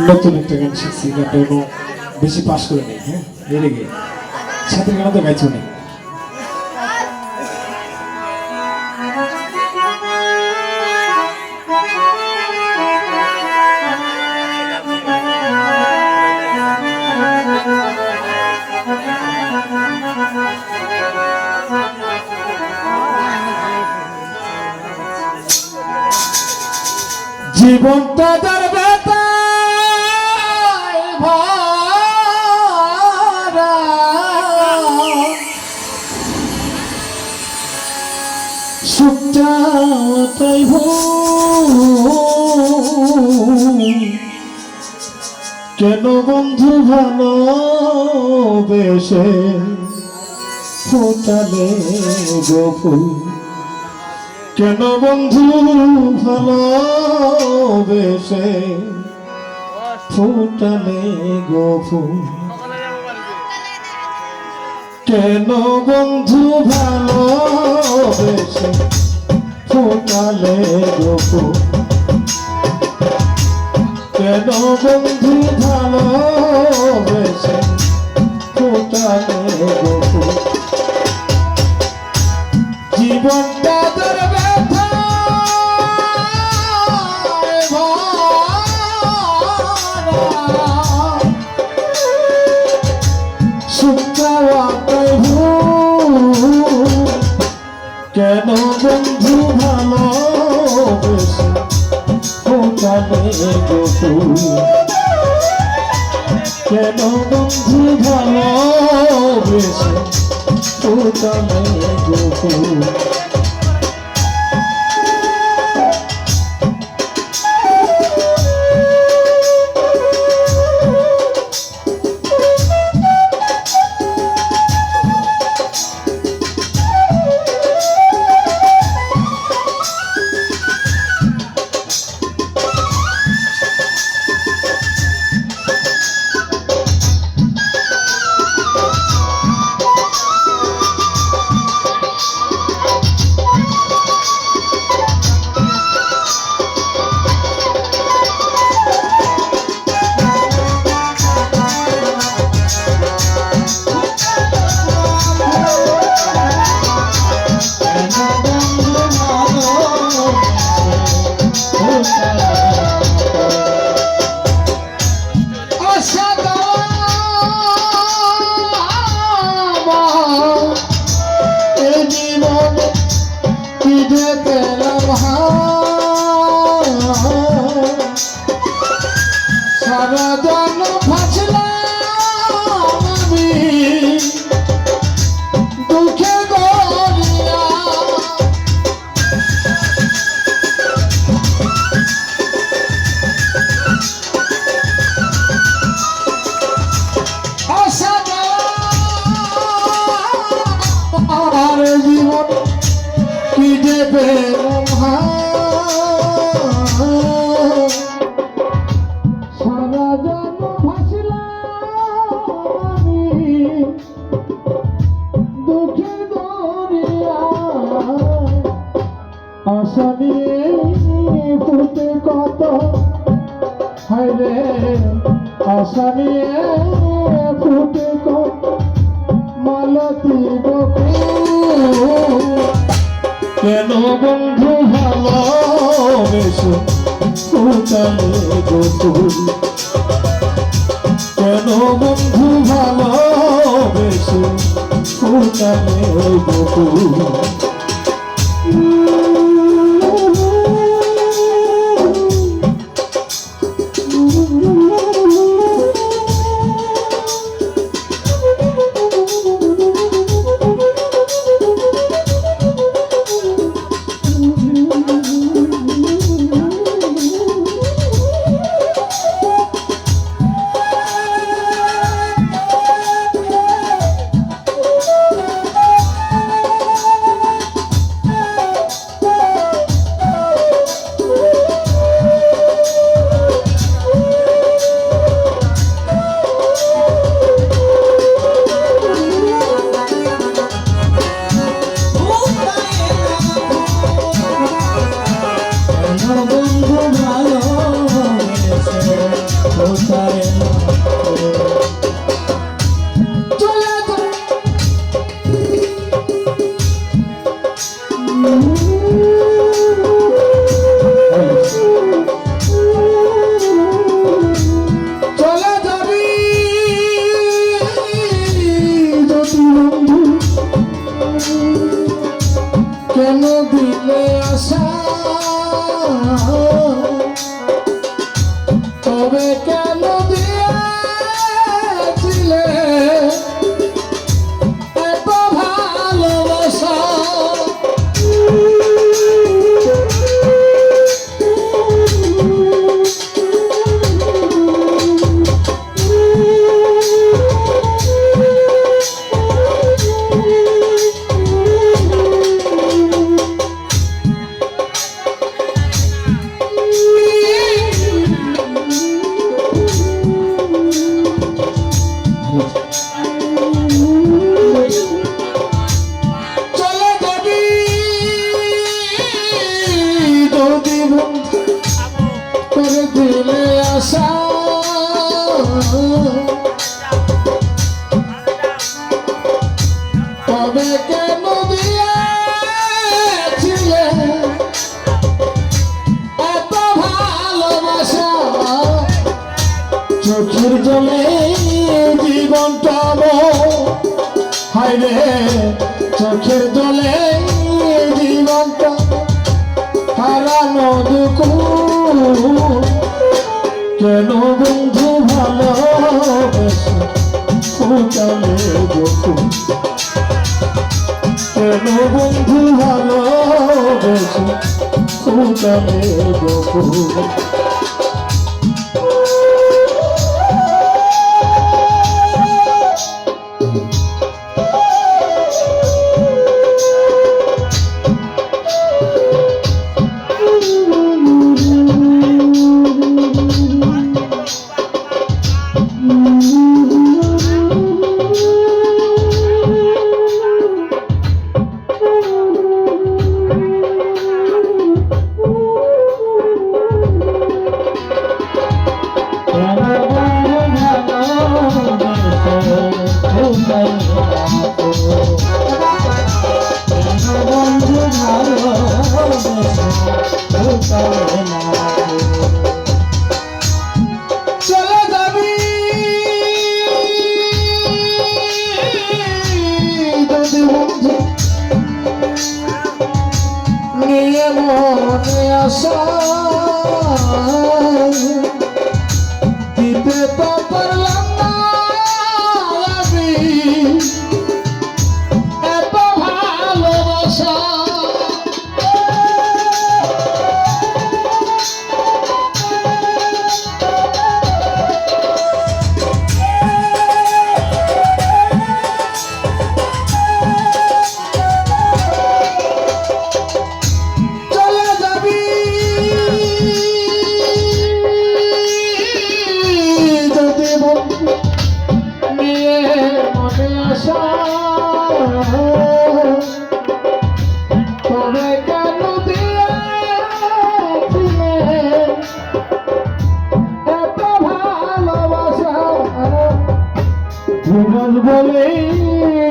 নতুন একটা গান শিখছি, গানটা কোনো বেশি পাস করে নেই। হ্যাঁ, হেরে গিয়ে সাথে গান তো গাইছো নেই। জীবনটা যার ব্যথায় ভরা, সুখটা তাই কেন বন্ধু ভালোবেসে ফোটালে গো ফুল, কেন বন্ধু ভালোবেসে ফুটালে গো ফুল, কেন বন্ধু ভালোবেসে ফুটালে গো ফুল, কেন বন্ধু ভালোবেসে ফুটালে গো ফুল। জীবনটা তোর ব্যথায় ভরা, সুখটা তাই ভুল, কেন বন্ধু ভালোবেসে ফোটালে গো ফুল, কেন বন্ধু ভালোবেসে ফোটালে গো ফুল। সারা জন ফাঁসলাম আমি দুঃখে গড়িয়া, আর জীবন কি দেবে সারা জন ভাসলাম আমি দুঃখে দরিয়া, আশা নিয়ে ফুটে কত হায়রে, আশা নিয়ে ফুটে কত মালতী বকুল, কেন বন্ধু ভালোবেসে ফুটালে গো ফুল, কেন বন্ধু ভালোবেসে ফুটালে গো ফুল। কেন দিলে আশা তবে কেন দিয়েছিলে এত ভালোবাসা তবে কেন দিয়েছিলে এত ভালোবাসা চোখের জলে জীবনটা হায় রে চোখের জলে জীবনটা হারানো দুঃখ কেন বন্ধু ভালোবেসে ফুটালে যখন কেন বন্ধু ভালোবেসে ফুটালে যখন চলে যাবি যদি বন্ধু নিয়ে মনে আসা দিতে তো পারলাম না আমি এত ভালোবাসা তবে কেন দিয়েছিলে এত ভালোবাসা ধীরজ বলে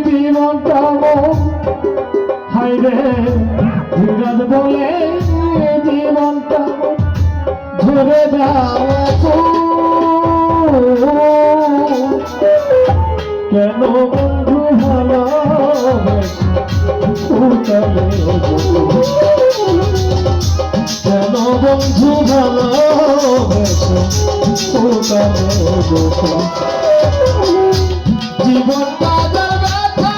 জীবনটা হায় রে ধীরজ বলে জীবনটা ধরে যাওয়া কেন বন্ধু ভালোবেসে ফুটালে কেন বন্ধু ভালোবেসে ফুটালে জীবনটা ব্যথা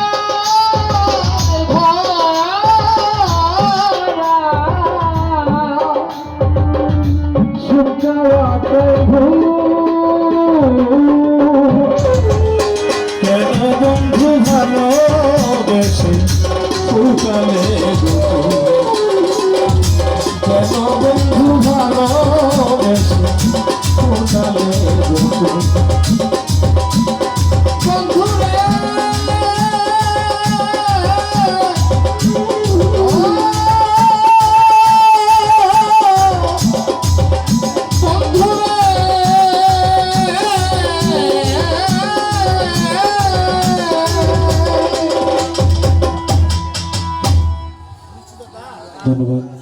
সুখাতে ভুল কেন বন্ধু ভালোবেসে ফুটালে কেন বন্ধু ভালোবেসে ফুটালে বন্ধুরে ধন্যবাদ।